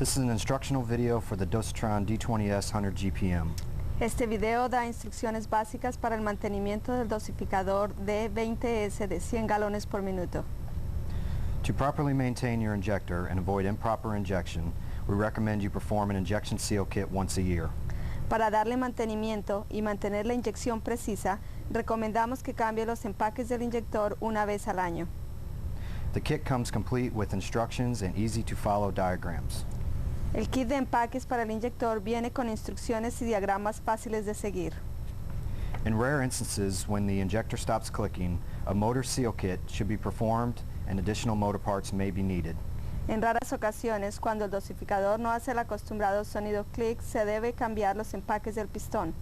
This is an instructional video for the Dosatron D20S 100 GPM. Este video da instrucciones básicas para el mantenimiento del dosificador D20S de 100 galones por minuto. To properly maintain your injector and avoid improper injection, we recommend you perform an injection seal kit once a year. Para darle mantenimiento y mantener la inyección precisa, recomendamos que cambie los empaques del inyector una vez al año. The kit comes complete with instructions and easy-to-follow diagrams. El kit de empaques para el inyector viene con instrucciones y diagramas fáciles de seguir. In rare instances, when the injector stops clicking, a motor seal kit should be performed and additional motor parts may be needed. En raras ocasiones, cuando el dosificador no hace el acostumbrado sonido clic, se debe cambiar los empaques del pistón.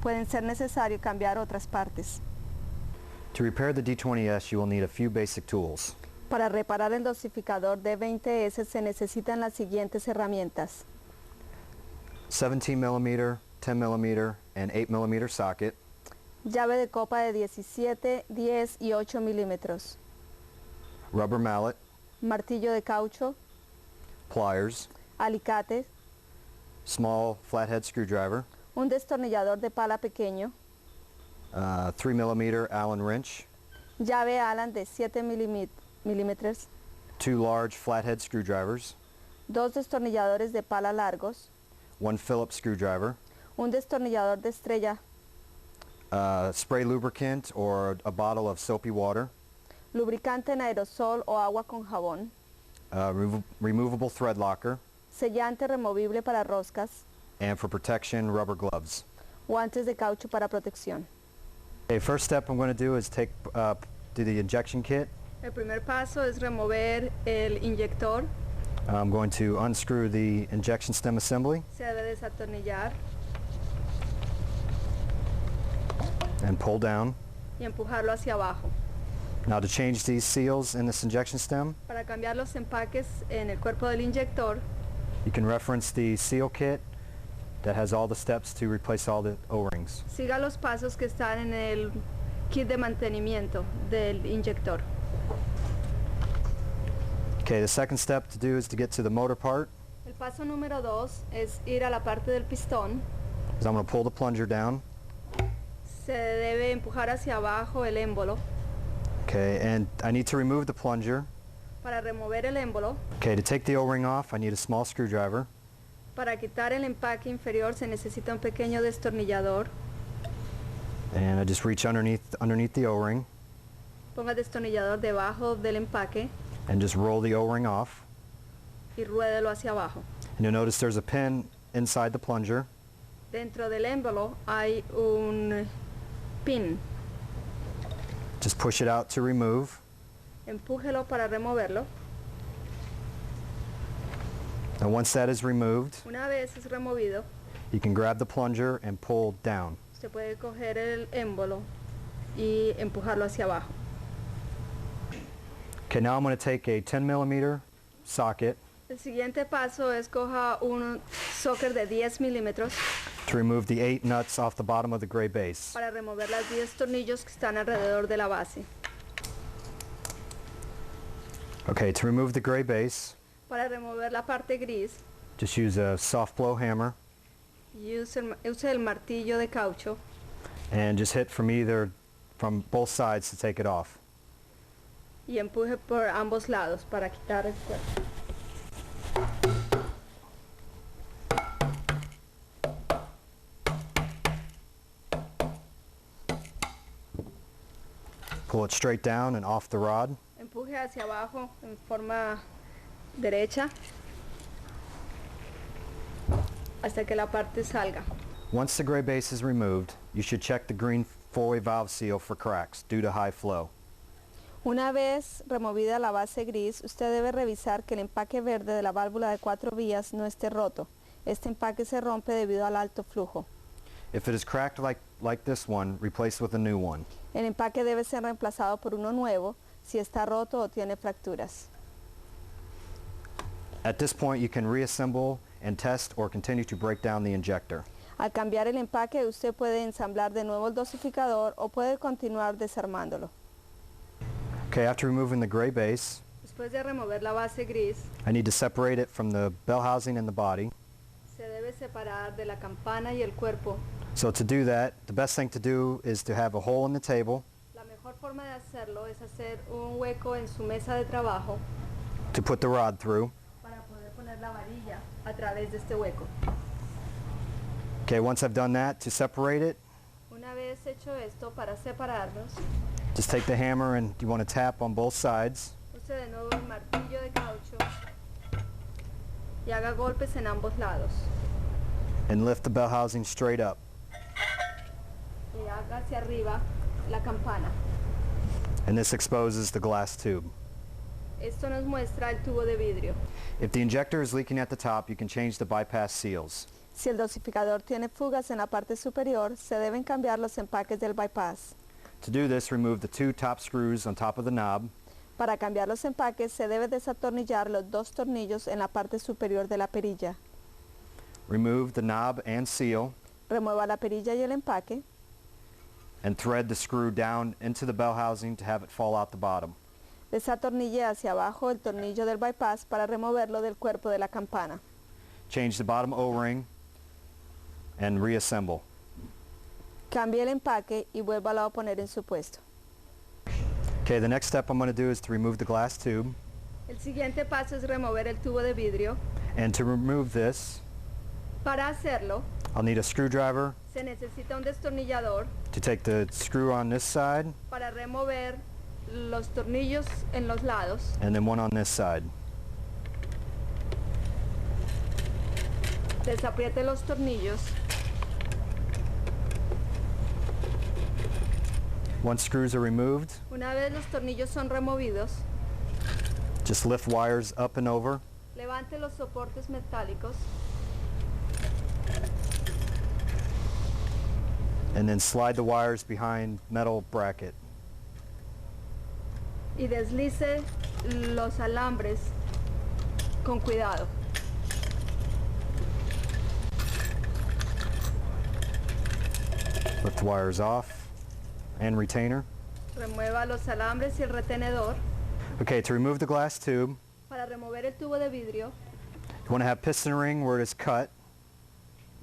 Pueden ser necesario cambiar otras partes. To repair the D20S, you will need a few basic tools. Para reparar el dosificador D20S se necesitan las siguientes herramientas: 17mm, 10mm, and 8mm socket, llave de copa de 17, 10 y 8 milímetros, rubber mallet, martillo de caucho, pliers, alicate, small flathead screwdriver, un destornillador de pala pequeño, 3mm Allen wrench, llave Allen de 7 milímetros, 2 large flathead screwdrivers, dos destornilladores de pala largos, 1 Phillips screwdriver, un destornillador de estrella, spray lubricant or a bottle of soapy water, lubricante en aerosol o agua con jabón, removable thread locker, sellante removible para roscas, and for protection, rubber gloves. guantes de caucho para protección. Okay, first step I'm going to do is do the injection kit. El primer paso es remover el inyector. I'm going to unscrew the injection stem assembly Se debe desatornillar and pull down. y empujarlo hacia abajo. Now to change these seals in this injection stem, Para cambiar los empaques en el cuerpo del inyector, you can reference the seal kit that has all the steps to replace all the O-rings. siga los pasos que están en el kit de mantenimiento del inyector. Okay, the second step to do is to get to the motor part. El paso número 2 es ir a la parte del pistón. So I'm going to pull the plunger down. Se debe empujar hacia abajo el émbolo. Okay, and I need to remove the plunger. Para remover el émbolo, Okay, to take the O-ring off, I need a small screwdriver. para quitar el empaque inferior se necesita un pequeño destornillador. And I just reach underneath the O-ring Ponga el destornillador debajo del empaque and just roll the O-ring off. y ruédelo hacia abajo. And you'll notice there's a pin inside the plunger. Dentro del émbolo hay un pin. Just push it out to remove. Empújelo para removerlo. And once that is removed, Una vez es removido, you can grab the plunger and pull down. se puede coger el émbolo y empujarlo hacia abajo. Okay, now I'm going to take a 10mm socket El siguiente paso es coja un socket de 10 milímetros to remove the 8 nuts off the bottom of the gray base. para remover las 10 tornillos que están alrededor de la base. Okay, to remove the gray base, Para remover la parte gris, just use a soft blow hammer use el martillo de caucho and just hit from both sides to take it off. y empuje por ambos lados para quitar el cuerpo. Pull it straight down and off the rod. Empuje hacia abajo en forma derecha hasta que la parte salga. Once the gray base is removed, you should check the green four-way valve seal for cracks due to high flow. Una vez removida la base gris, usted debe revisar que el empaque verde de la válvula de 4 vías no esté roto. Este empaque se rompe debido al alto flujo. If it is cracked like this one, replace with a new one. El empaque debe ser reemplazado por uno nuevo si está roto o tiene fracturas. At this point, you can reassemble and test or continue to break down the injector. Al cambiar el empaque, usted puede ensamblar de nuevo el dosificador o puede continuar desarmándolo. Okay, after removing the gray base, Después de remover la base gris, I need to separate it from the bell housing and the body. se debe separar de la campana y el cuerpo. So to do that, the best thing to do is to have a hole in the table La mejor forma de hacerlo es hacer un hueco en su mesa de trabajo to put the rod through. para poder poner la varilla a través de este hueco. Okay, once I've done that, to separate it, Una vez hecho esto, para separarlos, just take the hammer and you want to tap on both sides. use de nuevo el martillo de caucho y haga golpes en ambos lados. And lift the bell housing straight up. Y haga hacia arriba la campana. And this exposes the glass tube. Esto nos muestra el tubo de vidrio. If the injector is leaking at the top, you can change the bypass seals. Si el dosificador tiene fugas en la parte superior, se deben cambiar los empaques del bypass. To do this, remove the 2 top screws on top of the knob. Para cambiar los empaques, se debe desatornillar los 2 tornillos en la parte superior de la perilla. Remove the knob and seal, Remueva la perilla y el empaque and thread the screw down into the bell housing to have it fall out the bottom. desatornille hacia abajo el tornillo del bypass para removerlo del cuerpo de la campana. Change the bottom O-ring and reassemble. Cambie el empaque y vuélvalo a poner en su puesto. Okay, the next step I'm going to do is to remove the glass tube. El siguiente paso es remover el tubo de vidrio. And to remove this, Para hacerlo, I'll need a screwdriver se necesita un destornillador to take the screw on this side para remover los tornillos en los lados. and then one on this side. Desapriete los tornillos. Once screws are removed, Una vez los tornillos son removidos, just lift wires up and over levante los soportes metálicos and then slide the wires behind metal bracket. y deslice los alambres con cuidado. Lift wires off and retainer. Remueva los alambres y el retenedor. Okay, to remove the glass tube, Para remover el tubo de vidrio, you want to have piston ring where it is cut,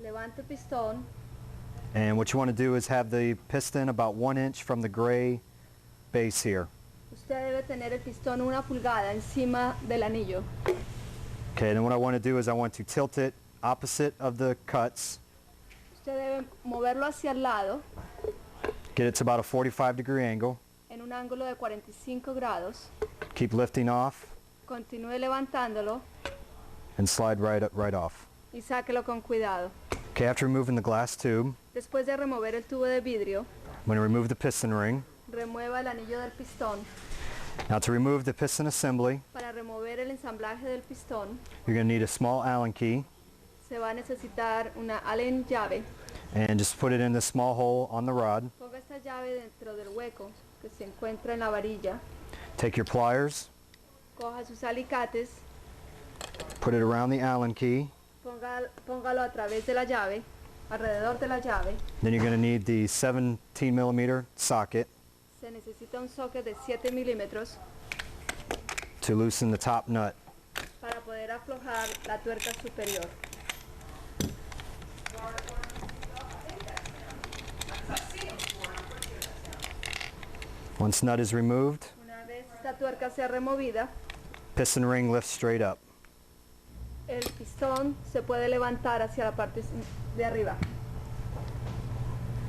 levante el pistón and what you want to do is have the piston about 1 inch from the gray base here. Usted debe tener el pistón 1 pulgada encima del anillo. Okay, then what I want to do is I want to tilt it opposite of the cuts, Usted debe moverlo hacia el lado get it to about a 45-degree angle, en un ángulo de 45 grados. keep lifting off, Continúe levantándolo and slide right off. y sáquelo con cuidado. Okay, after removing the glass tube, Después de remover el tubo de vidrio, I'm going to remove the piston ring. remueva el anillo del pistón. Now to remove the piston assembly, Para remover el ensamblaje del pistón, you're going to need a small Allen key se va a necesitar una Allen llave. and just put it in the small hole on the rod. Ponga esta llave dentro del hueco que se encuentra en la varilla. Take your pliers, Coja sus alicates, put it around the Allen key. póngalo a través de la llave, alrededor de la llave. Then you're going to need the 17mm socket Se necesita un socket de 7 milímetros to loosen the top nut. para poder aflojar la tuerca superior. Once nut is removed, Una vez esta tuerca sea removida, piston ring lifts straight up. el pistón se puede levantar hacia la parte de arriba.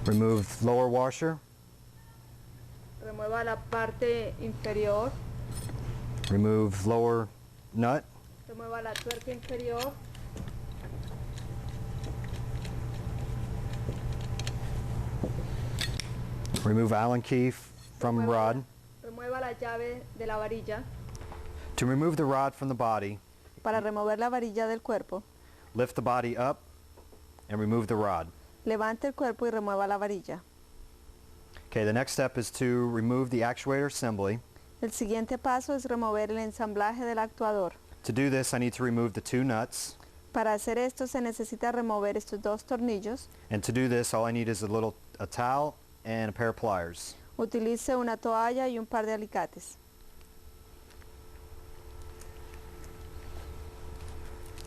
Remove lower washer, Remueva la parte inferior, remove lower nut, remueva la tuerca inferior, remove Allen key from remueva rod. remueva la llave de la varilla. To remove the rod from the body, Para remover la varilla del cuerpo, lift the body up and remove the rod. levante el cuerpo y remueva la varilla. Okay, the next step is to remove the actuator assembly. El siguiente paso es remover el ensamblaje del actuador. To do this, I need to remove the 2 nuts. Para hacer esto se necesita remover estos 2 tornillos. And to do this, all I need is a towel and a pair of pliers. Utilice una toalla y un par de alicates.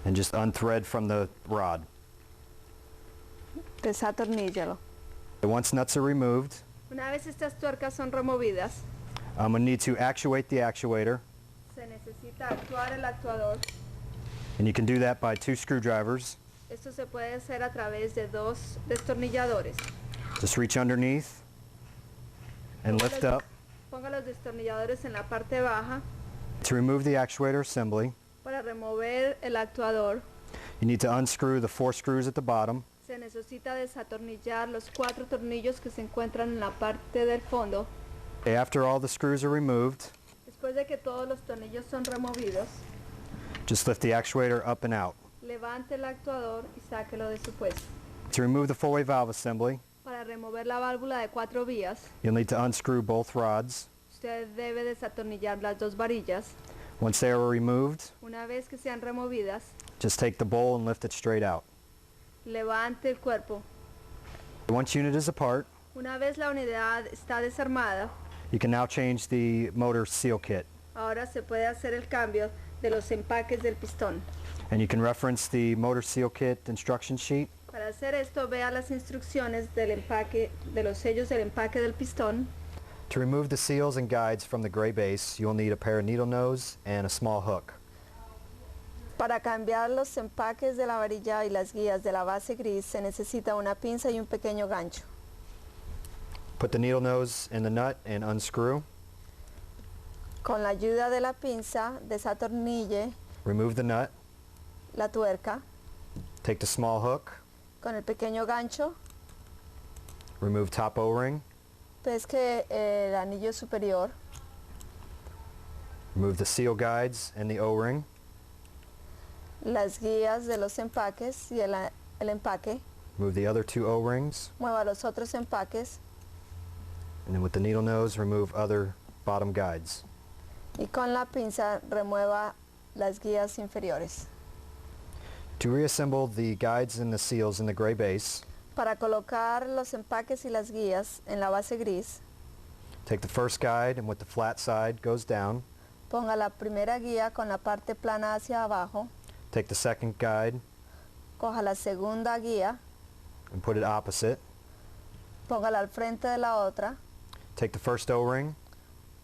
and just unthread from the rod. Desatorníllalo. Once nuts are removed, Una vez estas tuercas son removidas, I'm going to need to actuate the actuator, se necesita actuar el actuador. and you can do that by 2 screwdrivers. Esto se puede hacer a través de 2 destornilladores. Just reach underneath and lift up. Ponga los destornilladores en la parte baja. To remove the actuator assembly, Para remover el actuador, you need to unscrew the 4 screws at the bottom. se necesita desatornillar los 4 tornillos que se encuentran en la parte del fondo. After all the screws are removed, Después de que todos los tornillos son removidos, just lift the actuator up and out. levante el actuador y sáquelo de su puesto. To remove the 4-way valve assembly, Para remover la válvula de 4 vías, you'll need to unscrew both rods. usted debe desatornillar las 2 varillas. Once they are removed, Una vez que sean removidas, just take the bowl and lift it straight out. levante el cuerpo. Once unit is apart, Una vez la unidad está desarmada, you can now change the motor seal kit, ahora se puede hacer el cambio de los empaques del pistón. and you can reference the motor seal kit instruction sheet. Para hacer esto, vea las instrucciones del empaque, de los sellos del empaque del pistón. To remove the seals and guides from the gray base, you'll need a pair of needle nose and a small hook. Para cambiar los empaques de la varilla y las guías de la base gris se necesita una pinza y un pequeño gancho. Put the needle nose in the nut and unscrew. Con la ayuda de la pinza, desatornille Remove the nut. la tuerca. Take the small hook. Con el pequeño gancho, Remove top O-ring. pesque el anillo superior. Remove the seal guides and the O-ring. Las guías de los empaques y el empaque. Remove the other 2 O-rings. Mueva los otros empaques And then with the needle nose, remove other bottom guides. y con la pinza remueva las guías inferiores. To reassemble the guides and the seals in the gray base, Para colocar los empaques y las guías en la base gris, take the first guide and with the flat side goes down. ponga la primera guía con la parte plana hacia abajo, Take the second guide coja la segunda guía, and put it opposite. póngala al frente de la otra, Take the first O-ring,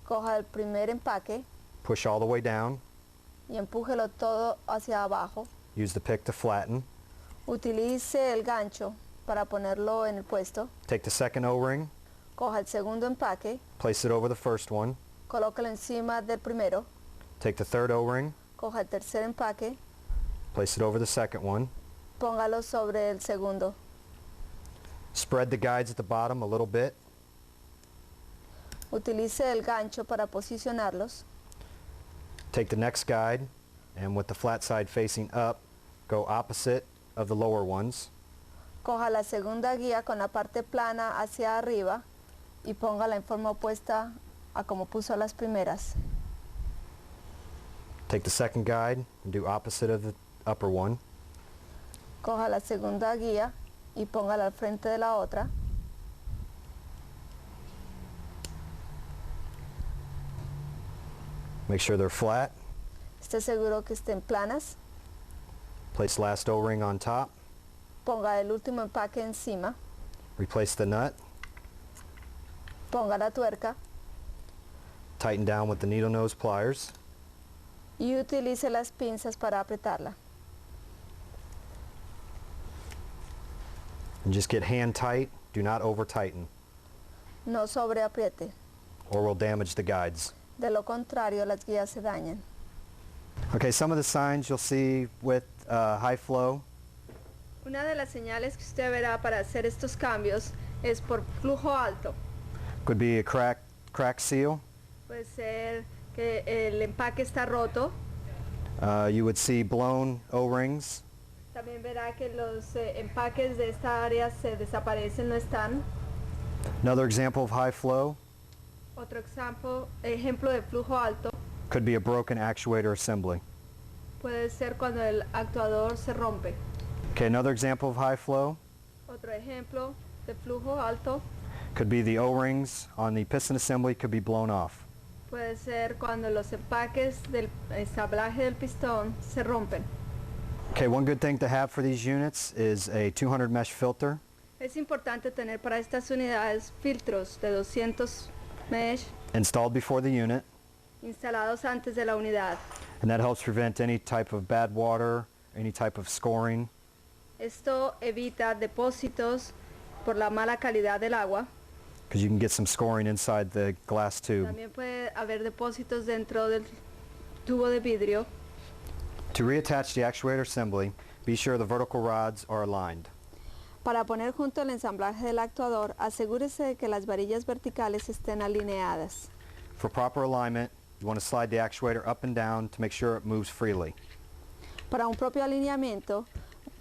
coja el primer empaque push all the way down. y empújelo todo hacia abajo. Use the pick to flatten. Utilice el gancho para ponerlo en el puesto. Take the second O-ring, Coja el segundo empaque, place it over the first one. colóquelo encima del primero. Take the third O-ring, Coja el tercer empaque, place it over the second one. póngalo sobre el segundo. Spread the guides at the bottom a little bit. Utilice el gancho para posicionarlos. Take the next guide and with the flat side facing up, go opposite of the lower ones. Coja la segunda guía con la parte plana hacia arriba y póngala en forma opuesta a como puso las primeras. Take the second guide and do opposite of the upper one. Coja la segunda guía y póngala al frente de la otra. Make sure they're flat. Esté seguro que estén planas. Place last O-ring on top. Ponga el último empaque encima. Replace the nut. Ponga la tuerca Tighten down with the needle nose pliers. y utilice las pinzas para apretarla. And just get hand tight. Do not over tighten No sobreapriete. or we'll damage the guides. De lo contrario, las guías se dañan. Okay, some of the signs you'll see with high flow. Una de las señales que usted verá para hacer estos cambios es por flujo alto. Could be a crack seal. Puede ser que el empaque está roto. You would see blown O-rings. También verá que los empaques de esta área se desaparecen, no están. Another example of high flow Otro ejemplo de flujo alto could be a broken actuator assembly. puede ser cuando el actuador se rompe. Okay, another example of high flow Otro ejemplo de flujo alto could be the O-rings on the piston assembly could be blown off. puede ser cuando los empaques del ensamblaje del pistón se rompen. Okay, one good thing to have for these units is a 200 mesh filter. Es importante tener para estas unidades filtros de 200 mesh Installed before the unit, instalados antes de la unidad. and that helps prevent any type of bad water, any type of scoring. Esto evita depósitos por la mala calidad del agua. Because you can get some scoring inside the glass tube. También puede haber depósitos dentro del tubo de vidrio. To reattach the actuator assembly, be sure the vertical rods are aligned. Para poner junto el ensamblaje del actuador, asegúrese de que las varillas verticales estén alineadas. For proper alignment, you want to slide the actuator up and down to make sure it moves freely. Para un propio alineamiento,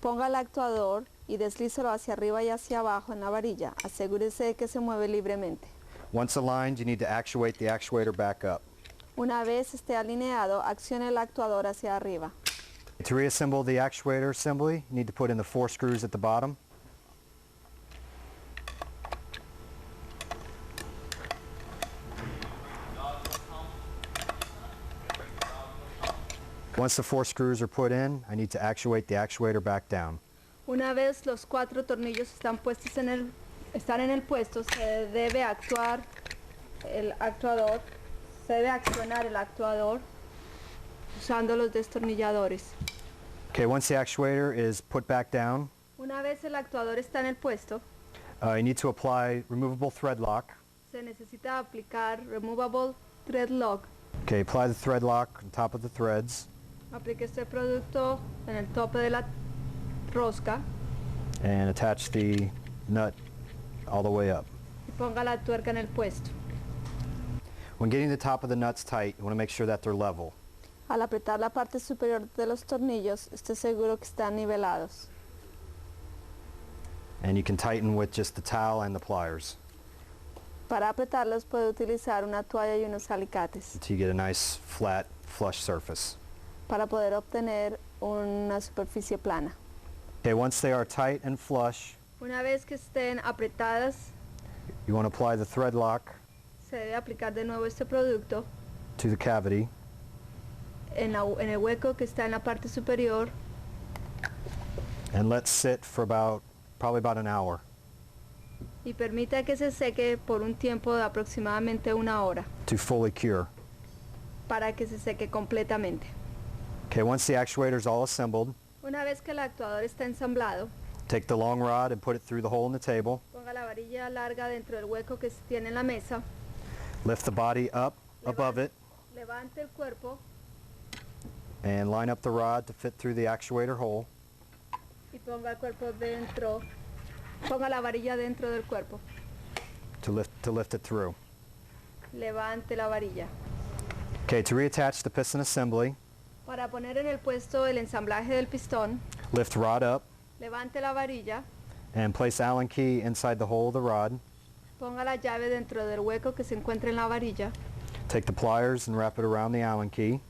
ponga el actuador y deslícelo hacia arriba y hacia abajo en la varilla. Asegúrese de que se mueve libremente. Once aligned, you need to actuate the actuator back up. Una vez esté alineado, accione el actuador hacia arriba. To reassemble the actuator assembly, you need to put in the 4 screws at the bottom. Once the 4 screws are put in, I need to actuate the actuator back down. Una vez los 4 tornillos están en el puesto, se debe actuar el actuador, se debe accionar el actuador usando los destornilladores. Okay, once the actuator is put back down, Una vez el actuador está en el puesto, you need to apply removable thread lock. se necesita aplicar Removable Thread Lock. Okay, apply the thread lock on top of the threads Aplique este producto en el tope de la rosca and attach the nut all the way up. y ponga la tuerca en el puesto. When getting the top of the nuts tight, you want to make sure that they're level. Al apretar la parte superior de los tornillos, esté seguro que están nivelados. And you can tighten with just the towel and the pliers Para apretarlos puede utilizar una toalla y unos alicates until you get a nice flat flush surface. para poder obtener una superficie plana. Okay, once they are tight and flush, Una vez que estén apretadas, you want to apply the thread lock se debe aplicar de nuevo este producto to the cavity en el hueco que está en la parte superior and let sit for probably about an hour y permita que se seque por un tiempo de aproximadamente 1 hora to fully cure. para que se seque completamente. Okay, once the actuator is all assembled, Una vez que el actuador está ensamblado, take the long rod and put it through the hole in the table. ponga la varilla larga dentro del hueco que se tiene en la mesa, Lift the body up above it levante el cuerpo and line up the rod to fit through the actuator hole. y ponga el cuerpo dentro, ponga la varilla dentro del cuerpo, to lift it through. levante la varilla. Okay, to reattach the piston assembly, Para poner en el puesto el ensamblaje del pistón, lift rod up levante la varilla, and place Allen key inside the hole of the rod. ponga la llave dentro del hueco que se encuentra en la varilla, Take the pliers and wrap it around the Allen key.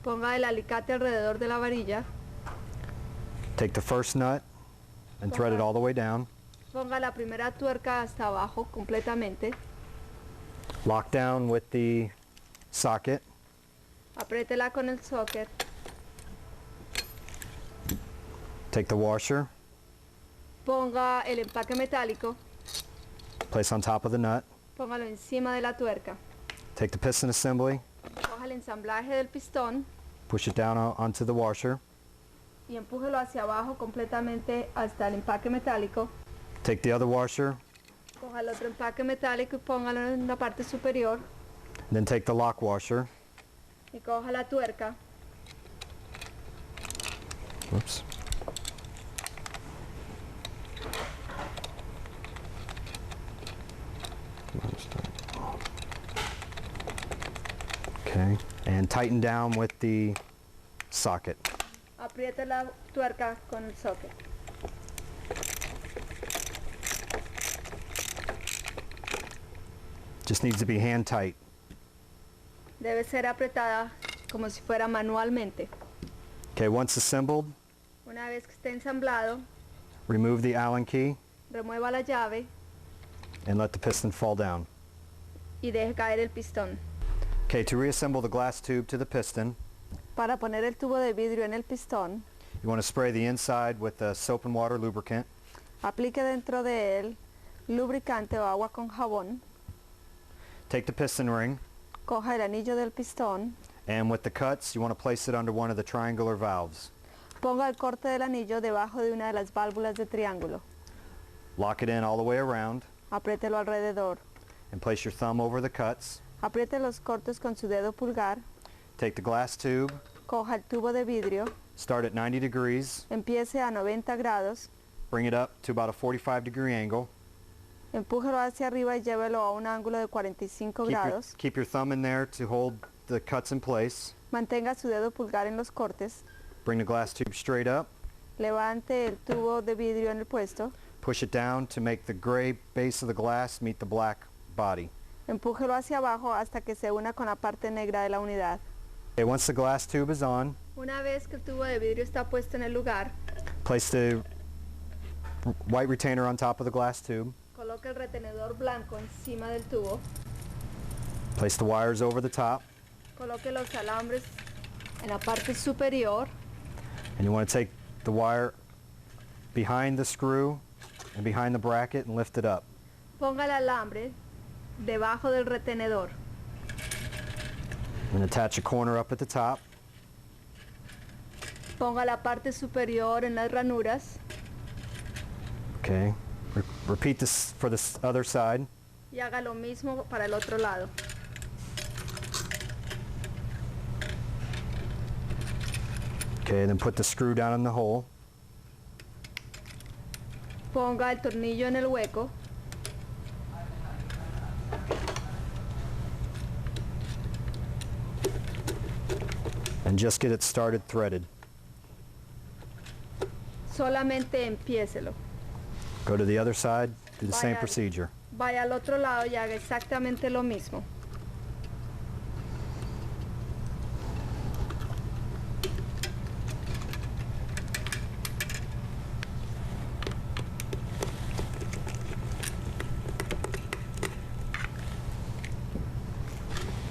ponga el alicate alrededor de la varilla, Take the first nut and thread it all the way down. ponga la primera tuerca hasta abajo completamente, Lock down with the socket. apriétela con el socket, Take the washer, ponga el empaque metálico, place on top of the nut. póngalo encima de la tuerca, Take the piston assembly, coja el ensamblaje del pistón push it down onto the washer. y empújelo hacia abajo completamente hasta el empaque metálico. Take the other washer, Coja el otro empaque metálico y póngalo en la parte superior then take the lock washer. y coja la tuerca Whoops. Okay, and tighten down with the socket. apriete la tuerca con el socket. Just needs to be hand tight. Debe ser apretada como si fuera manualmente. Okay, once assembled, Una vez que esté ensamblado, remove the Allen key remueva la llave and let the piston fall down. y deje caer el pistón. Okay, to reassemble the glass tube to the piston, Para poner el tubo de vidrio en el pistón, You want to spray the inside with soap and water lubricant. Aplique dentro de él lubricante o agua con jabón. Take the piston ring, Coja el anillo del pistón. and with the cuts, you want to place it under one of the triangular valves. Ponga el corte del anillo debajo de una de las válvulas de triángulo. Lock it in all the way around, Apriételo alrededor. and place your thumb over the cuts. Apriete los cortes con su dedo pulgar. Take the glass tube, Coja el tubo de vidrio. start at 90 degrees, Empiece a 90 grados. bring it up to about a 45-degree angle. Empújelo hacia arriba y llévelo a un ángulo de 45 grados. Keep your thumb in there to hold the cuts in place. Mantenga su dedo pulgar en los cortes. Bring the glass tube straight up. Levante el tubo de vidrio en el puesto. Push it down to make the gray base of the glass meet the black body. Empújelo hacia abajo hasta que se una con la parte negra de la unidad. Okay, once the glass tube is on, Una vez que el tubo de vidrio está puesto en el lugar, place the white retainer on top of the glass tube. coloque el retenedor blanco encima del tubo. Place the wires over the top, Coloque los alambres en la parte superior. and you want to take the wire behind the screw and behind the bracket and lift it up. Ponga el alambre debajo del retenedor. And attach a corner up at the top. Ponga la parte superior en las ranuras Okay. Repeat this for the other side. y haga lo mismo para el otro lado. Okay, then put the screw down in the hole. Ponga el tornillo en el hueco. And just get it started threaded. Solamente empiécelo. Go to the other side, do the same Vaya- procedure. Vaya al otro lado y haga exactamente lo mismo.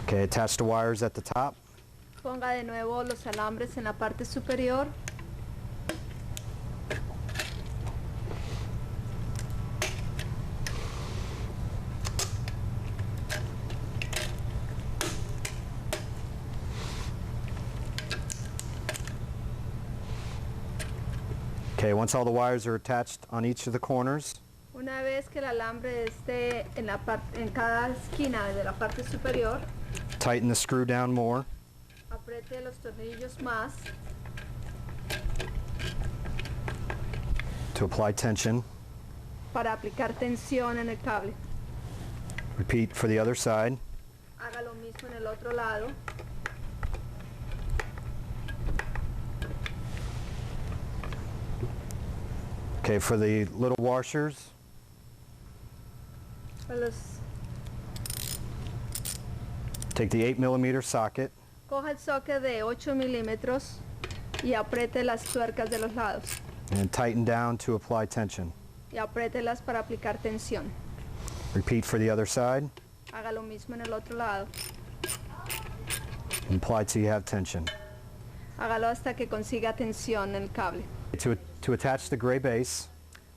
Okay, attach the wires at the top. Ponga de nuevo los alambres en la parte superior. Okay, once all the wires are attached on each of the corners, Una vez que el alambre esté en cada esquina de la parte superior, tighten the screw down more. apriete los tornillos más To apply tension. para aplicar tensión en el cable. Repeat for the other side. Haga lo mismo en el otro lado. Okay, for the little washers, Pues los- take the 8mm socket, coja el socket de 8 milímetros y apriete las tuercas de los lados. and tighten down to apply tension. Y apriételas para aplicar tensión. Repeat for the other side, Haga lo mismo en el otro lado. and apply till you have tension. Hágalo hasta que consiga tensión en el cable. To attach the gray base,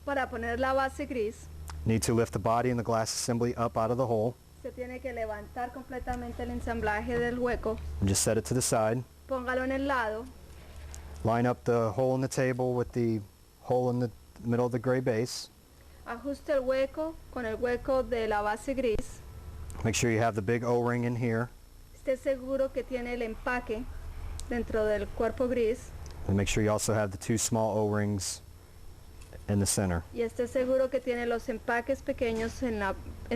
Para poner la base gris, need to lift the body and the glass assembly up out of the hole, se tiene que levantar completamente el ensamblaje del hueco. and just set it to the side. Póngalo en el lado. Line up the hole in the table with the hole in the middle of the gray base. Ajuste el hueco con el hueco de la base gris. Make sure you have the big O-ring in here, Esté seguro que tiene el empaque dentro del cuerpo gris. and make sure you also have the two small O-rings in the center. Y esté seguro que tiene los empaques pequeños en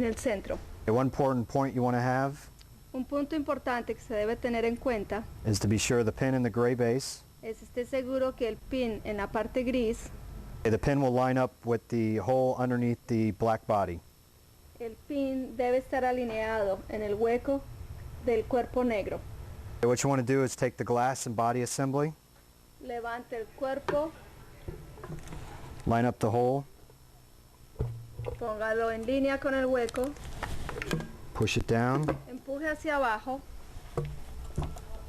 el centro. One important point you want to have Un punto importante que se debe tener en cuenta is to be sure the pin in the gray base, es esté seguro que el pin en la parte gris, the pin will line up with the hole underneath the black body. el pin debe estar alineado en el hueco del cuerpo negro. What you want to do is take the glass and body assembly, Levante el cuerpo, line up the hole, póngalo en línea con el hueco, push it down. empuje hacia abajo,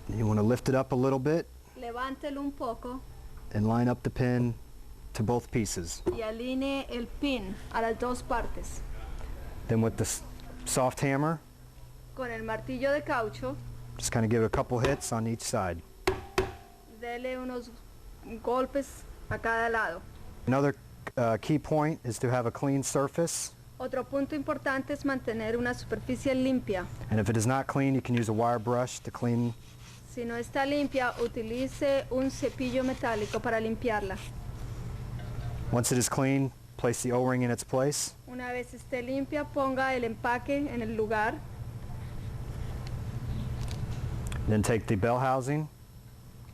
You want to lift it up a little bit levántelo un poco and line up the pin to both pieces. Y alinee el pin a las dos partes. Then with the soft hammer, Con el martillo de caucho, just kind of give it a couple hits on each side. dele unos golpes a cada lado. Another key point is to have a clean surface. Otro punto importante es mantener una superficie limpia. And if it is not clean, you can use a wire brush to clean. Si no está limpia, utilice un cepillo metálico para limpiarla. Once it is clean, place the O-ring in its place. Una vez esté limpia, ponga el empaque en el lugar. Then take the bell housing.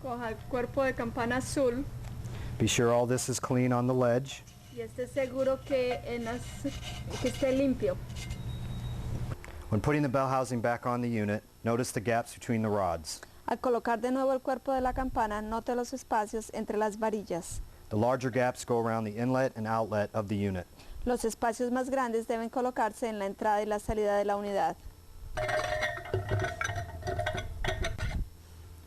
Coja el cuerpo de campana azul Be sure all this is clean on the ledge. y esté seguro que esté limpio. When putting the bell housing back on the unit, notice the gaps between the rods. Al colocar de nuevo el cuerpo de la campana, note los espacios entre las varillas. The larger gaps go around the inlet and outlet of the unit. Los espacios más grandes deben colocarse en la entrada y la salida de la unidad.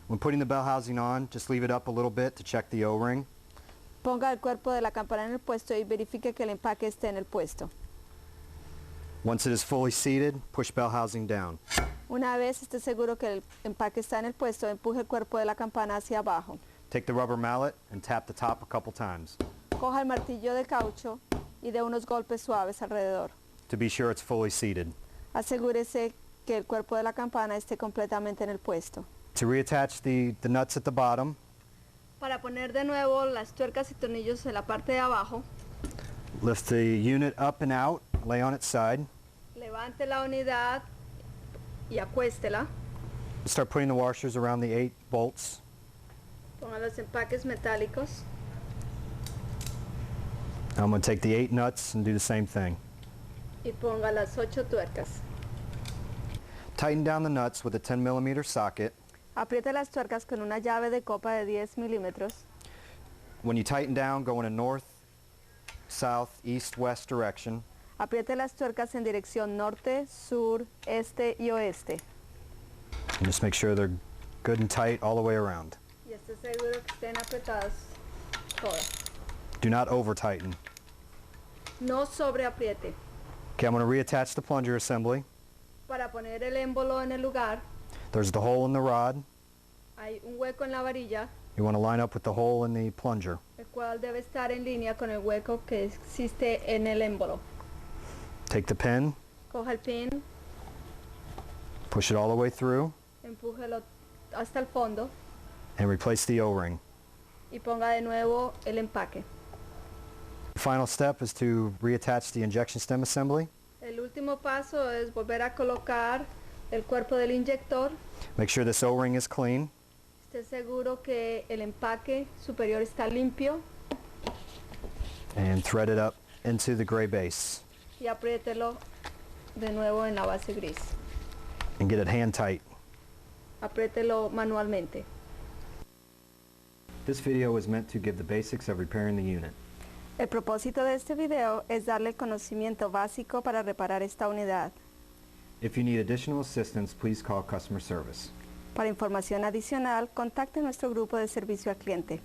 When putting the bell housing on, just leave it up a little bit to check the O-ring. Ponga el cuerpo de la campana en el puesto y verifique que el empaque esté en el puesto. Once it is fully seated, push bell housing down. Una vez esté seguro que el empaque está en el puesto, empuje el cuerpo de la campana hacia abajo. Take the rubber mallet and tap the top a couple times Coja el martillo de caucho y dé unos golpes suaves alrededor. to be sure it's fully seated. Asegúrese que el cuerpo de la campana esté completamente en el puesto. To reattach the nuts at the bottom, Para poner de nuevo las tuercas y tornillos en la parte de abajo, lift the unit up and out, lay on its side. levante la unidad y acuéstela. Start putting the washers around the 8 bolts. Ponga los empaques metálicos. I'm going to take the 8 nuts and do the same thing. Y ponga las 8 tuercas. Tighten down the nuts with a 10mm socket. Apriete las tuercas con una llave de copa de 10 milímetros. When you tighten down, go in a north, south, east, west direction. Apriete las tuercas en dirección norte, sur, este y oeste. And just make sure they're good and tight all the way around. Y esté seguro que estén apretadas todas. Do not over tighten. No sobreapriete. Okay, I'm going to reattach the plunger assembly. Para poner el émbolo en el lugar, There's the hole in the rod. hay un hueco en la varilla, You want to line up with the hole in the plunger. el cual debe estar en línea con el hueco que existe en el émbolo. Take the pin, Coja el pin, push it all the way through, empújelo hasta el fondo and replace the O-ring. y ponga de nuevo el empaque. The final step is to reattach the injection stem assembly. El último paso es volver a colocar el cuerpo del inyector. Make sure this O-ring is clean. Esté seguro que el empaque superior está limpio And thread it up into the gray base. y apriételo de nuevo en la base gris. And get it hand tight. Apriételo manualmente. This video is meant to give the basics of repairing the unit. El propósito de este video es darle el conocimiento básico para reparar esta unidad. If you need additional assistance, please call customer service. Para información adicional, contacte nuestro grupo de servicio al cliente.